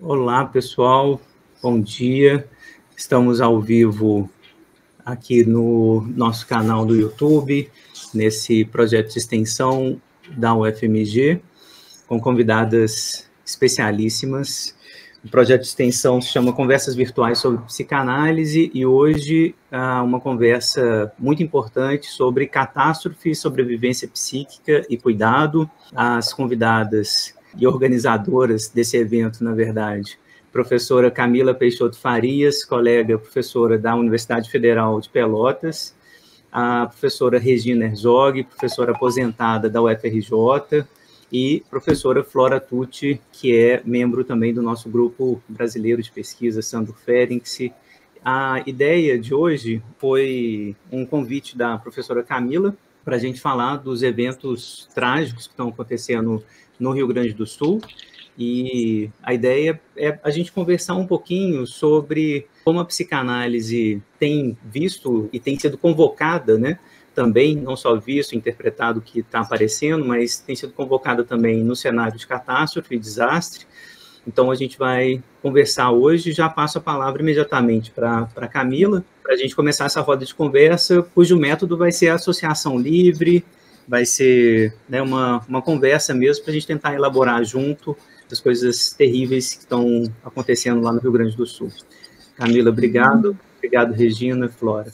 Olá, pessoal, bom dia. Estamos ao vivo aqui no nosso canal do YouTube, nesse projeto de extensão da UFMG, com convidadas especialíssimas. O projeto de extensão se chama Conversas Virtuais sobre Psicanálise e hoje uma conversa muito importante sobre catástrofe, sobrevivência psíquica e cuidado. As convidadas e organizadoras desse evento, na verdade, professora Camila Peixoto Farias, colega professora da Universidade Federal de Pelotas, a professora Regina Herzog, professora aposentada da UFRJ, e professora Flora Tucci, que é membro também do nosso grupo brasileiro de pesquisa, Sandro Ferenczi. A ideia de hoje foi um convite da professora Camila para a gente falar dos eventos trágicos que estão acontecendo no Rio Grande do Sul, e a ideia é a gente conversar um pouquinho sobre como a psicanálise tem visto e tem sido convocada, né, também, não só visto, interpretado o que está aparecendo, mas tem sido convocada também no cenário de catástrofe e desastre. Então, a gente vai conversar hoje, já passo a palavra imediatamente para a Camila, para a gente começar essa roda de conversa, cujo método vai ser a associação livre, vai ser, né, uma conversa mesmo, para a gente tentar elaborar junto as coisas terríveis que estão acontecendo lá no Rio Grande do Sul. Camila, obrigado. Obrigado, Regina, Flora.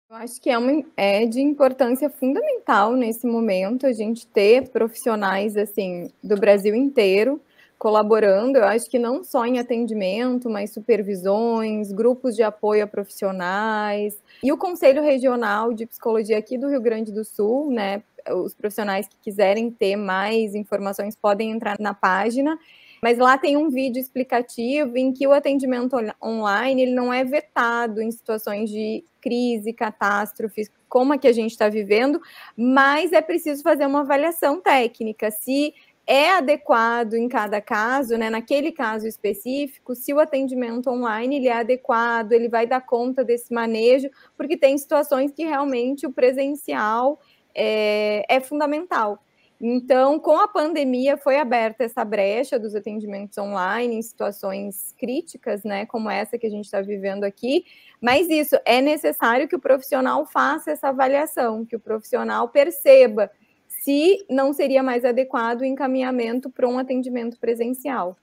Acho que é de importância fundamental nesse momento a gente ter profissionais assim do Brasil inteiro colaborando. Eu acho que não só em atendimento, mas supervisões, grupos de apoio a profissionais e o Conselho Regional de Psicologia aqui do Rio Grande do Sul, né? Os profissionais que quiserem ter mais informações podem entrar na página. Mas lá tem um vídeo explicativo em que o atendimento online ele não é vetado em situações de crise, catástrofes, como a que a gente está vivendo, mas é preciso fazer uma avaliação técnica, se é adequado em cada caso, né, naquele caso específico, se o atendimento online ele é adequado, ele vai dar conta desse manejo, porque tem situações que realmente o presencial é fundamental. Então, com a pandemia, foi aberta essa brecha dos atendimentos online em situações críticas, né, como essa que a gente está vivendo aqui, mas isso, é necessário que o profissional faça essa avaliação, que o profissional perceba se não seria mais adequado o encaminhamento para um atendimento presencial.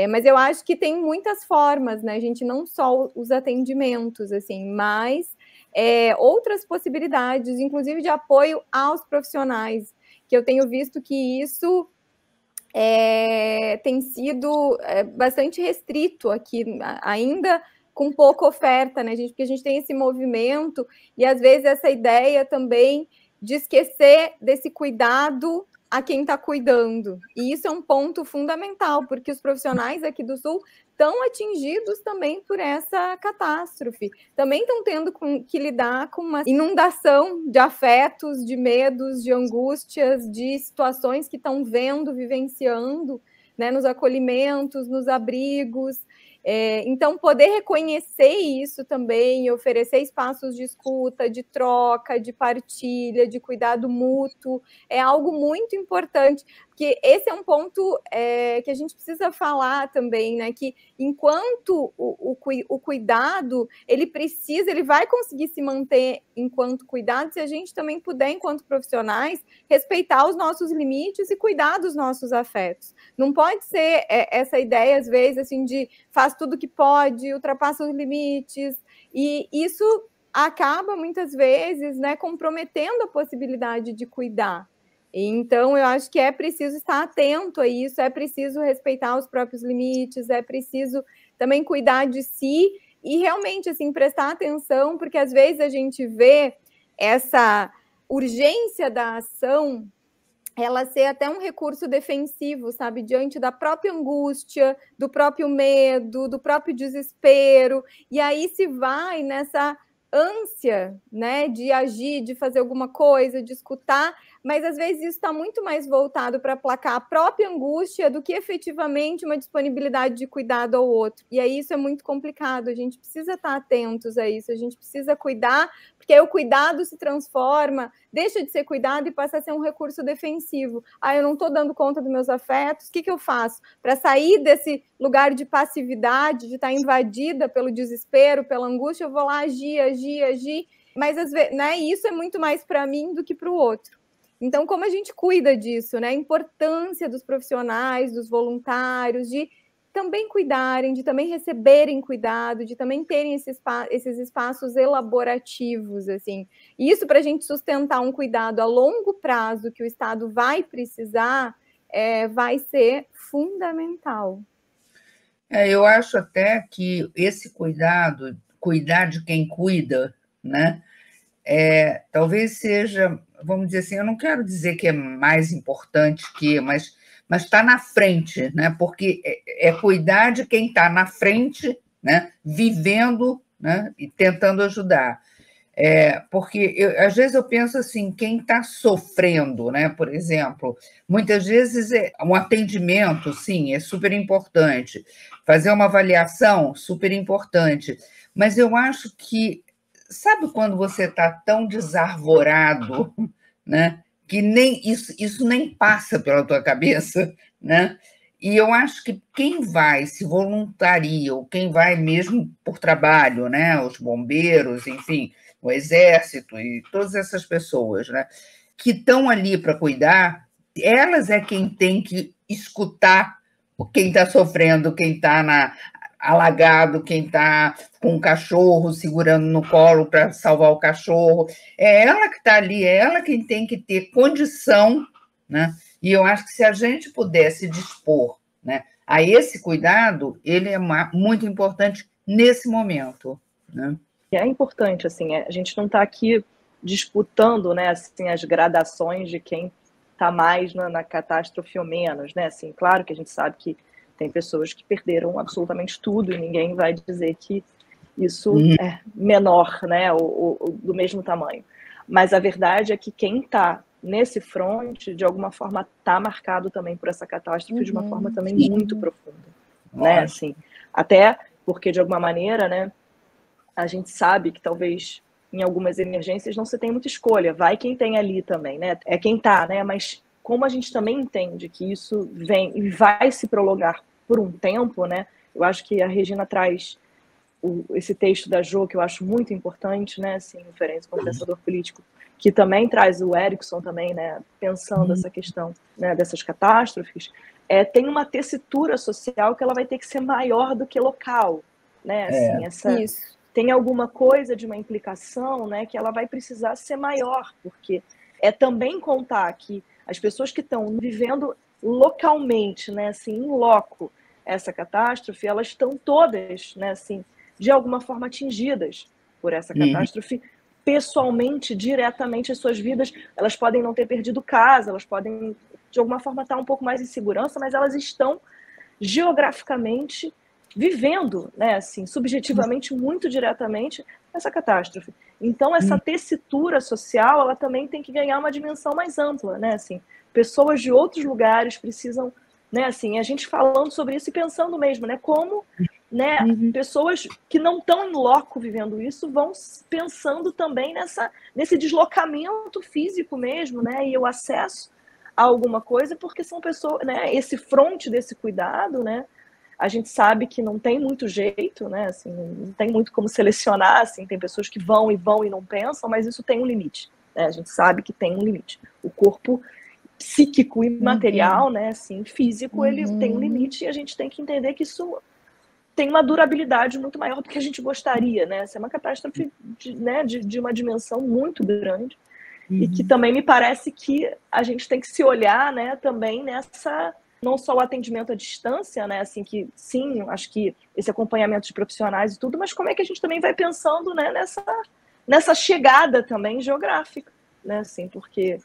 Mas eu acho que tem muitas formas, né, a gente não só os atendimentos, assim, mas outras possibilidades, inclusive de apoio aos profissionais, que eu tenho visto que isso tem sido bastante restrito aqui, ainda com pouca oferta, né, gente? Porque a gente tem esse movimento e, às vezes, essa ideia também de esquecer desse cuidado a quem está cuidando. E isso é um ponto fundamental, porque os profissionais aqui do Sul estão atingidos também por essa catástrofe. Também estão tendo que lidar com uma inundação de afetos, de medos, de angústias, de situações que estão vendo, vivenciando, né, nos acolhimentos, nos abrigos. Então, poder reconhecer isso também e oferecer espaços de escuta, de troca, de partilha, de cuidado mútuo, é algo muito importante, porque esse é um ponto que a gente precisa falar também, né? Que enquanto o cuidado, ele vai conseguir se manter enquanto cuidado, se a gente também puder, enquanto profissionais, respeitar os nossos limites e cuidar dos nossos afetos. Não pode ser essa ideia, às vezes, assim, de faz tudo que pode, ultrapassa os limites, e isso acaba, muitas vezes, né, comprometendo a possibilidade de cuidar. Então, eu acho que é preciso estar atento a isso, é preciso respeitar os próprios limites, é preciso também cuidar de si e realmente, assim, prestar atenção, porque às vezes a gente vê essa urgência da ação ela ser até um recurso defensivo, sabe? Diante da própria angústia, do próprio medo, do próprio desespero, e aí se vai nessa ânsia, né, de agir, de fazer alguma coisa, de escutar, mas às vezes isso está muito mais voltado para aplacar a própria angústia do que efetivamente uma disponibilidade de cuidado ao outro. E aí isso é muito complicado, a gente precisa estar atentos a isso, a gente precisa cuidar, porque aí o cuidado se transforma, deixa de ser cuidado e passa a ser um recurso defensivo. Ah, eu não estou dando conta dos meus afetos, o que eu faço? Para sair desse lugar de passividade, de estar invadida pelo desespero, pela angústia, eu vou lá agir, mas às vezes, né, isso é muito mais para mim do que para o outro. Então, como a gente cuida disso, né? A importância dos profissionais, dos voluntários, de também cuidarem, de também receberem cuidado, de também terem esses espaços elaborativos, assim. E isso, para a gente sustentar um cuidado a longo prazo que o Estado vai precisar, vai ser fundamental. Eu acho até que esse cuidar de quem cuida, né? Talvez seja, vamos dizer assim, eu não quero dizer que é mais importante que, mas está na frente, né? Porque é cuidar de quem está na frente, né? Vivendo, né? E tentando ajudar. Porque às vezes eu penso assim, quem está sofrendo, né? Por exemplo, muitas vezes um atendimento, sim, é super importante. Fazer uma avaliação, super importante. Mas eu acho que sabe quando você está tão desarvorado, né, que nem isso nem passa pela tua cabeça, né? E eu acho que quem vai, se voluntaria, ou quem vai mesmo por trabalho, né, os bombeiros, enfim, o exército e todas essas pessoas, né, que estão ali para cuidar, elas é quem tem que escutar quem está sofrendo, quem está alagado, quem está com o cachorro segurando no colo para salvar o cachorro. É ela que está ali, é ela quem tem que ter condição, né? E eu acho que se a gente pudesse dispor, né, a esse cuidado, ele é muito importante nesse momento, né? É importante, assim, a gente não está aqui disputando, né, assim, as gradações de quem está mais na catástrofe ou menos, né? Assim, claro que a gente sabe que tem pessoas que perderam absolutamente tudo e ninguém vai dizer que isso é menor, né, ou do mesmo tamanho. Mas a verdade é que quem está nesse fronte, de alguma forma, está marcado também por essa catástrofe de uma forma também muito profunda, né? Assim, até porque, de alguma maneira, né, a gente sabe que talvez em algumas emergências não se tem muita escolha, vai quem tem ali também, né? É quem está, né? Mas como a gente também entende que isso vem e vai se prolongar por um tempo, né? Eu acho que a Regina traz esse texto da Jo, que eu acho muito importante, né? Assim, referência como pensador político, que também traz o Erickson também, né? Pensando essa questão, né, dessas catástrofes, tem uma tessitura social que ela vai ter que ser maior do que local, né? Assim, tem alguma coisa de uma implicação, né, que ela vai precisar ser maior, porque é também contar que as pessoas que estão vivendo localmente, né, assim, em loco, essa catástrofe, elas estão todas, né, assim, de alguma forma atingidas por essa catástrofe, pessoalmente, diretamente, as suas vidas, elas podem não ter perdido casa, elas podem, de alguma forma, estar um pouco mais em segurança, mas elas estão geograficamente vivendo, né, assim, subjetivamente, muito diretamente, essa catástrofe. Então, essa tessitura social, ela também tem que ganhar uma dimensão mais ampla, né, assim, pessoas de outros lugares precisam, né, assim, a gente falando sobre isso e pensando mesmo, né, como, né, pessoas que não estão em loco vivendo isso vão pensando também nesse deslocamento físico mesmo, né, e o acesso a alguma coisa, porque são pessoas, né, esse fronte desse cuidado, né, a gente sabe que não tem muito jeito, né, assim, não tem muito como selecionar, assim, tem pessoas que vão e não pensam, mas isso tem um limite, né, a gente sabe que tem um limite. O corpo psíquico e material, né, assim, físico, ele tem um limite e a gente tem que entender que isso tem uma durabilidade muito maior do que a gente gostaria, né, essa é uma catástrofe de uma dimensão muito grande e que também me parece que a gente tem que se olhar, né, também nessa, não só o atendimento à distância, né, assim, que sim, acho que esse acompanhamento de profissionais e tudo, mas como é que a gente também vai pensando, né, nessa chegada também geográfica, né, assim, porque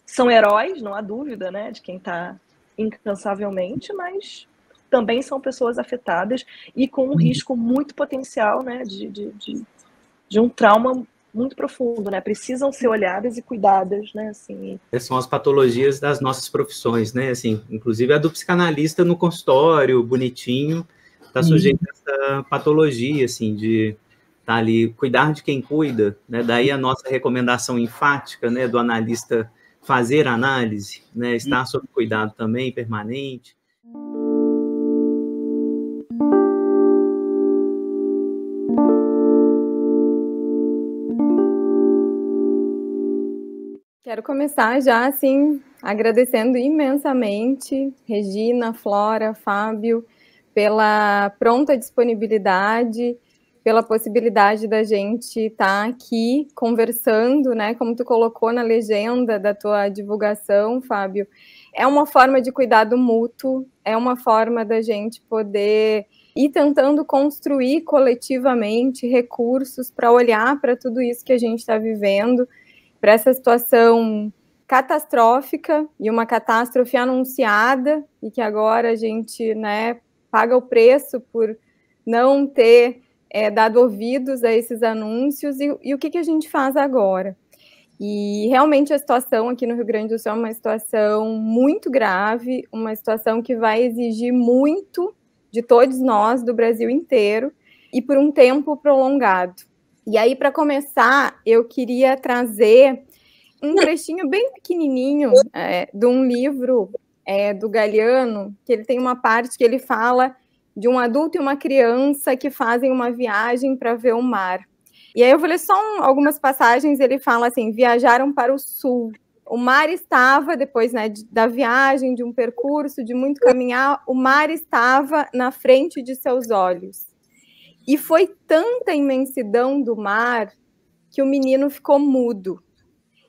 são heróis, não há dúvida, né, de quem está incansavelmente, mas também são pessoas afetadas e com um risco muito potencial, né, de um trauma muito profundo, né? Precisam ser olhadas e cuidadas, né? Assim, são as patologias das nossas profissões, né? Assim, inclusive a do psicanalista no consultório, bonitinho, está sujeito a essa patologia, assim, de estar ali, cuidar de quem cuida, né? Daí a nossa recomendação enfática, né, do analista fazer análise, né? Estar sob cuidado também, permanente. Quero começar já, assim, agradecendo imensamente Regina, Flora, Fábio, pela pronta disponibilidade, pela possibilidade da gente estar aqui conversando, né? Como tu colocou na legenda da tua divulgação, Fábio, é uma forma de cuidado mútuo, é uma forma da gente poder ir tentando construir coletivamente recursos para olhar para tudo isso que a gente está vivendo, para essa situação catastrófica e uma catástrofe anunciada e que agora a gente, né, paga o preço por não ter dado ouvidos a esses anúncios e o que a gente faz agora. E realmente a situação aqui no Rio Grande do Sul é uma situação muito grave, uma situação que vai exigir muito de todos nós, do Brasil inteiro, e por um tempo prolongado. E aí, para começar, eu queria trazer um trechinho bem pequenininho de um livro do Galeano, que ele tem uma parte que ele fala de um adulto e uma criança que fazem uma viagem para ver o mar. E aí eu vou ler só algumas passagens, ele fala assim, viajaram para o sul. O mar estava, depois, né, da viagem, de um percurso, de muito caminhar, o mar estava na frente de seus olhos. E foi tanta imensidão do mar que o menino ficou mudo.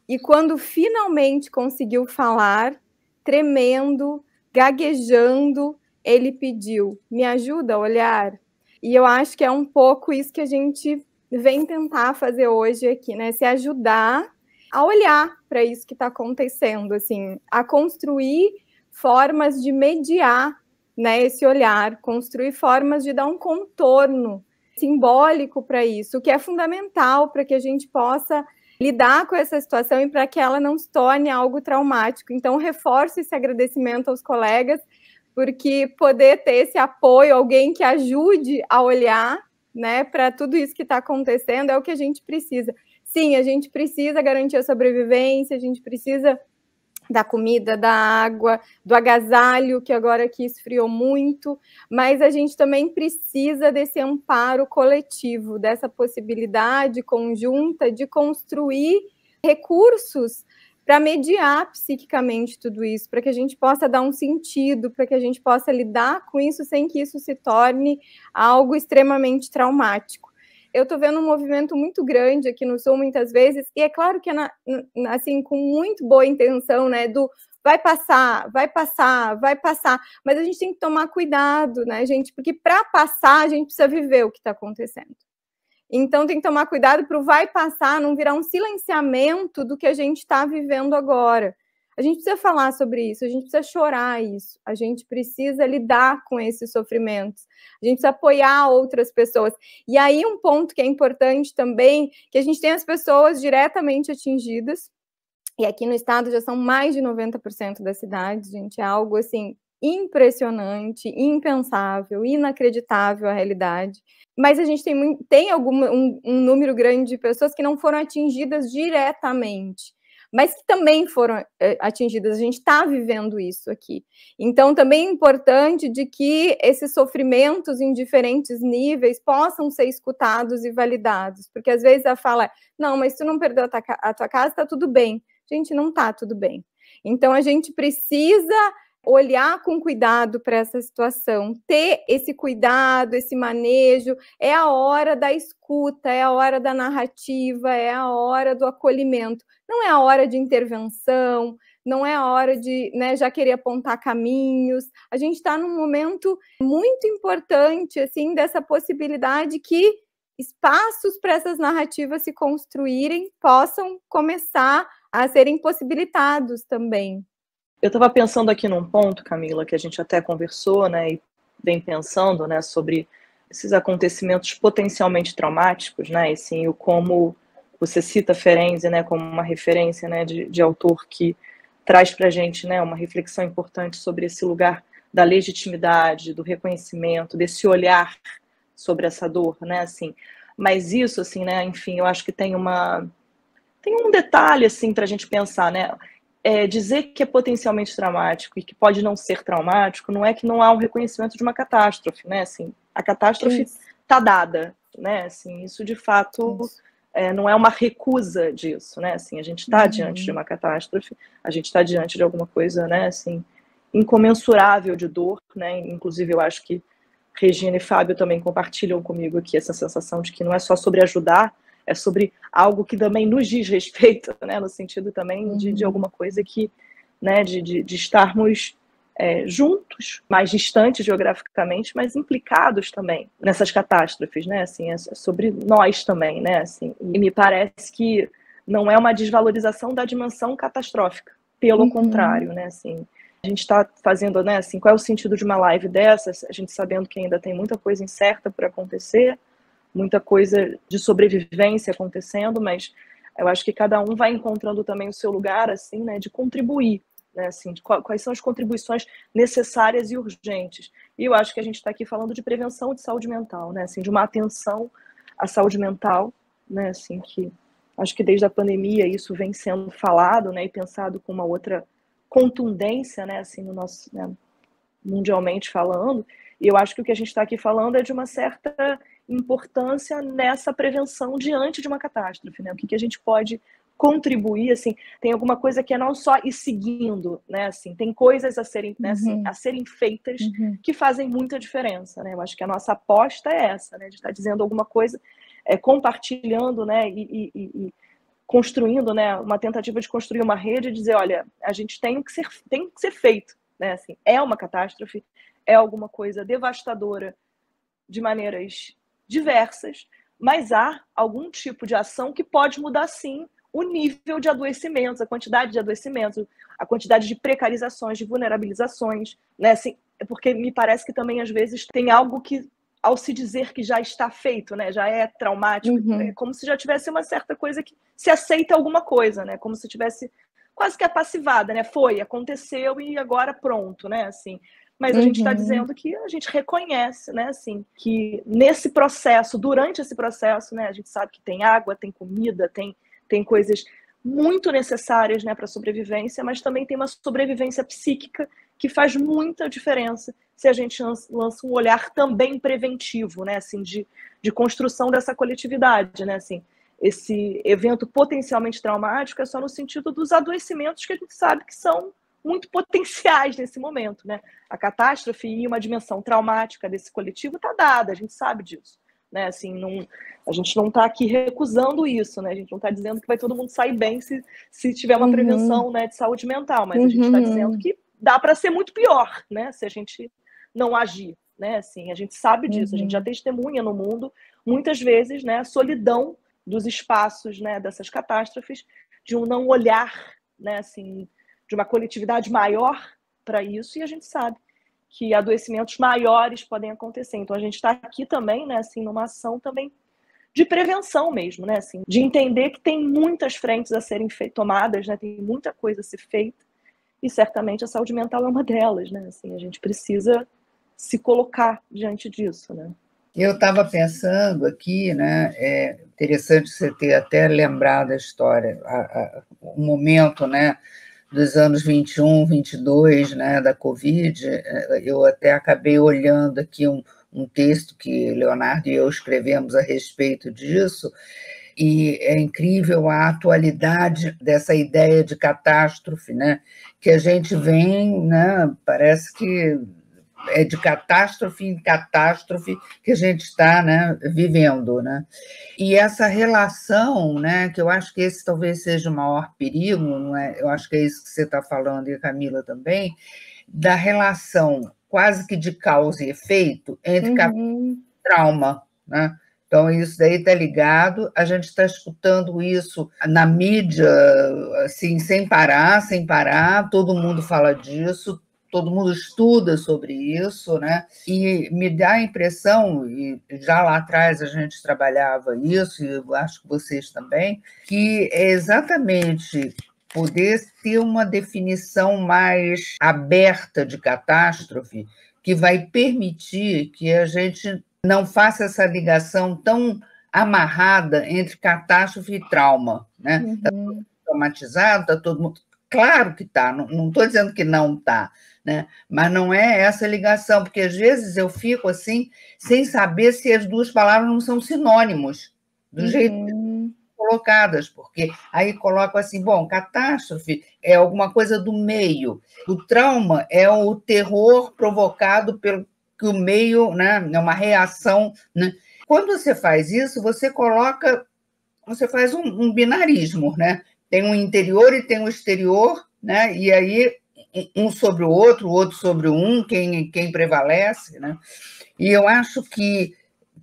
E quando finalmente conseguiu falar, tremendo, gaguejando, ele pediu, me ajuda a olhar? E eu acho que é um pouco isso que a gente vem tentar fazer hoje aqui, né? Se ajudar a olhar para isso que está acontecendo, assim, a construir formas de mediar, né, esse olhar, construir formas de dar um contorno simbólico para isso, que é fundamental para que a gente possa lidar com essa situação e para que ela não se torne algo traumático. Então, reforço esse agradecimento aos colegas, porque poder ter esse apoio, alguém que ajude a olhar, né, para tudo isso que está acontecendo, é o que a gente precisa. Sim, a gente precisa garantir a sobrevivência, a gente precisa da comida, da água, do agasalho, que agora aqui esfriou muito, mas a gente também precisa desse amparo coletivo, dessa possibilidade conjunta de construir recursos para mediar psiquicamente tudo isso, para que a gente possa dar um sentido, para que a gente possa lidar com isso sem que isso se torne algo extremamente traumático. Eu estou vendo um movimento muito grande aqui no Sul, muitas vezes, e é claro que é assim, com muito boa intenção, né, do vai passar, vai passar, vai passar, mas a gente tem que tomar cuidado, né, gente, porque para passar a gente precisa viver o que está acontecendo. Então tem que tomar cuidado para o vai passar não virar um silenciamento do que a gente está vivendo agora. A gente precisa falar sobre isso, a gente precisa chorar isso, a gente precisa lidar com esses sofrimentos, a gente precisa apoiar outras pessoas. E aí um ponto que é importante também, que a gente tem as pessoas diretamente atingidas, e aqui no estado já são mais de 90% das cidades, gente, é algo assim impressionante, impensável, inacreditável a realidade. Mas a gente tem um número grande de pessoas que não foram atingidas diretamente, mas que também foram atingidas. A gente está vivendo isso aqui. Então, também é importante de que esses sofrimentos em diferentes níveis possam ser escutados e validados, porque às vezes a fala é, não, mas se tu não perdeu a tua casa, está tudo bem. Gente, não está tudo bem. Então, a gente precisa olhar com cuidado para essa situação, ter esse cuidado, esse manejo, é a hora da escuta, é a hora da narrativa, é a hora do acolhimento, não é a hora de intervenção, não é a hora de, né, já querer apontar caminhos, a gente está num momento muito importante, assim, dessa possibilidade que espaços para essas narrativas se construírem possam começar a serem possibilitados também. Eu estava pensando aqui num ponto, Camila, que a gente até conversou, né, e vem pensando, né, sobre esses acontecimentos potencialmente traumáticos, né, e sim, o como você cita Ferenczi, né, como uma referência, né, de autor que traz para a gente, né, uma reflexão importante sobre esse lugar da legitimidade, do reconhecimento, desse olhar sobre essa dor, né, assim. Mas isso, assim, né, enfim, eu acho que tem um detalhe, assim, para a gente pensar, né, dizer que é potencialmente traumático e que pode não ser traumático não é que não há um reconhecimento de uma catástrofe, né, assim, a catástrofe está dada, né, assim, isso de fato não é uma recusa disso, né, assim, a gente está diante de uma catástrofe, a gente está diante de alguma coisa, né, assim, incomensurável de dor, né, inclusive eu acho que Regina e Fábio também compartilham comigo aqui essa sensação de que não é só sobre ajudar, é sobre algo que também nos diz respeito, né, no sentido também de alguma coisa que, né, de estarmos juntos, mais distantes geograficamente, mas implicados também nessas catástrofes, né, assim, é sobre nós também, né, assim, e me parece que não é uma desvalorização da dimensão catastrófica, pelo contrário, né, assim, a gente está fazendo, né, assim, qual é o sentido de uma live dessas, a gente sabendo que ainda tem muita coisa incerta por acontecer, muita coisa de sobrevivência acontecendo, mas eu acho que cada um vai encontrando também o seu lugar, assim, né, de contribuir, né, assim, de quais são as contribuições necessárias e urgentes. E eu acho que a gente está aqui falando de prevenção de saúde mental, né, assim, de uma atenção à saúde mental, né, assim, que acho que desde a pandemia isso vem sendo falado, né, e pensado com uma outra contundência, né, assim, no nosso, né, mundialmente falando, e eu acho que o que a gente está aqui falando é de uma certa importância nessa prevenção diante de uma catástrofe, né, o que a gente pode contribuir, assim, tem alguma coisa que é não só ir seguindo, né, assim, tem coisas a serem, né, assim, a serem feitas que fazem muita diferença, né, eu acho que a nossa aposta é essa, né, de estar dizendo alguma coisa, compartilhando, né, e construindo, né, uma tentativa de construir uma rede e dizer, olha, a gente tem que ser feito, né, assim, é uma catástrofe, é alguma coisa devastadora de maneiras diversas, mas há algum tipo de ação que pode mudar, sim, o nível de adoecimentos, a quantidade de adoecimentos, a quantidade de precarizações, de vulnerabilizações, né, assim, porque me parece que também, às vezes, tem algo que, ao se dizer que já está feito, né, já é traumático, é como se já tivesse uma certa coisa que se aceita alguma coisa, né, como se tivesse quase que apassivada, né, foi, aconteceu e agora pronto, né, assim, mas a gente está dizendo que a gente reconhece, né, assim, que nesse processo, durante esse processo, né, a gente sabe que tem água, tem comida, tem coisas muito necessárias, né, para a sobrevivência, mas também tem uma sobrevivência psíquica que faz muita diferença se a gente lança um olhar também preventivo, né, assim, de construção dessa coletividade, né, assim, esse evento potencialmente traumático é só no sentido dos adoecimentos que a gente sabe que são muito potenciais nesse momento, né, a catástrofe e uma dimensão traumática desse coletivo está dada, a gente sabe disso, né, assim, a gente não está aqui recusando isso, né, a gente não está dizendo que vai todo mundo sair bem se tiver uma prevenção, né, de saúde mental, mas a gente está dizendo que dá para ser muito pior, né, se a gente não agir, né, assim, a gente sabe disso, a gente já testemunha no mundo, muitas vezes, né, a solidão dos espaços, né, dessas catástrofes, de um não olhar, né, assim, de uma coletividade maior para isso, e a gente sabe que adoecimentos maiores podem acontecer. Então, a gente está aqui também, né, assim, numa ação também de prevenção mesmo, né, assim, de entender que tem muitas frentes a serem tomadas, né, tem muita coisa a ser feita, e certamente a saúde mental é uma delas, né, assim, a gente precisa se colocar diante disso, né. Eu estava pensando aqui, né, é interessante você ter até lembrado a história, o momento, né, dos anos 21, 22, né, da Covid, eu até acabei olhando aqui um texto que Leonardo e eu escrevemos a respeito disso, e é incrível a atualidade dessa ideia de catástrofe, né, que a gente vem, né, parece que é de catástrofe em catástrofe que a gente está, né, vivendo, né? E essa relação, né, que eu acho que esse talvez seja o maior perigo, não é? Eu acho que é isso que você está falando, e a Camila também, da relação quase que de causa e efeito entre e trauma, né? Então, isso daí está ligado, a gente está escutando isso na mídia, assim, sem parar, todo mundo fala disso, todo mundo estuda sobre isso, né? E me dá a impressão, e já lá atrás a gente trabalhava isso, e eu acho que vocês também, que é exatamente poder ter uma definição mais aberta de catástrofe, que vai permitir que a gente não faça essa ligação tão amarrada entre catástrofe e trauma, né? Está todo mundo traumatizado, está todo mundo... Claro que está, não estou dizendo que não está, né? Mas não é essa ligação, porque às vezes eu fico assim, sem saber se as duas palavras não são sinônimos, do jeito que são colocadas, porque aí colocam assim, bom, catástrofe é alguma coisa do meio, o trauma é o terror provocado pelo que o meio, né, é uma reação, né? Quando você faz isso, você faz um binarismo, né? Tem um interior e tem um exterior, né? E aí um sobre o outro sobre um, quem prevalece, né? E eu acho que,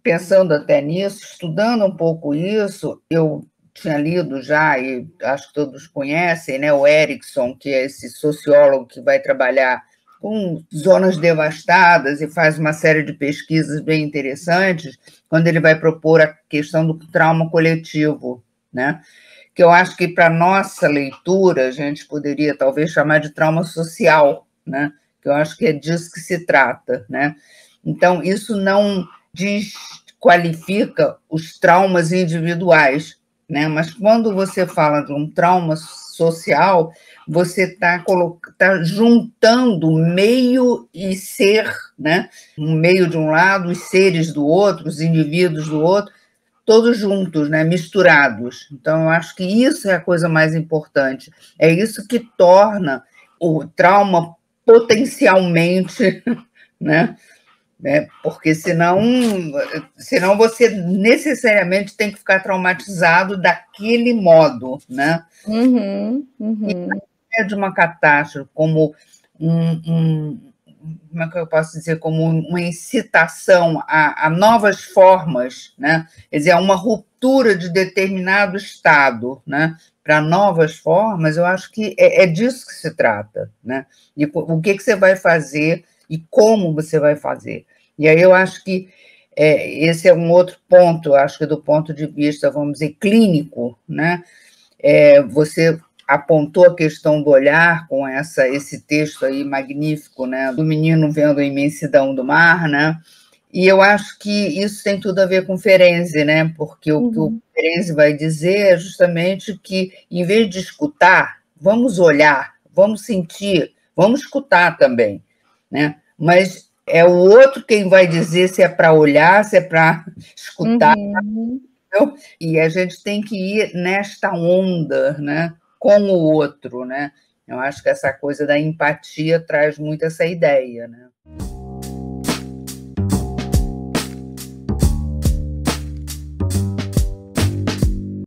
pensando até nisso, estudando um pouco isso, eu tinha lido já, e acho que todos conhecem, né, o Erickson, que é esse sociólogo que vai trabalhar com zonas devastadas e faz uma série de pesquisas bem interessantes, quando ele vai propor a questão do trauma coletivo, né? Que eu acho que, para nossa leitura, a gente poderia talvez chamar de trauma social, né? Que eu acho que é disso que se trata, né? Então, isso não desqualifica os traumas individuais, né? Mas quando você fala de um trauma social, você está juntando meio e ser, né? Um meio de um lado, os seres do outro, os indivíduos do outro, todos juntos, né? Misturados. Então, eu acho que isso é a coisa mais importante. É isso que torna o trauma potencialmente, né? Porque senão você necessariamente tem que ficar traumatizado daquele modo, né? E é de uma catástrofe como como é que eu posso dizer, como uma incitação a novas formas, né? Quer dizer, a uma ruptura de determinado estado, né? Para novas formas, eu acho que é disso que se trata, né? E o que você vai fazer e como você vai fazer. E aí eu acho que esse é um outro ponto, acho que do ponto de vista, vamos dizer, clínico, né? Você apontou a questão do olhar com esse texto aí magnífico, né? Do menino vendo a imensidão do mar, né? E eu acho que isso tem tudo a ver com Ferenczi, né? Porque o que o Ferenczi vai dizer é justamente que, em vez de escutar, vamos olhar, vamos sentir, vamos escutar também, né? Mas é o outro quem vai dizer se é para olhar, se é para escutar. E a gente tem que ir nesta onda, né? Com o outro, né? Eu acho que essa coisa da empatia traz muito essa ideia, né?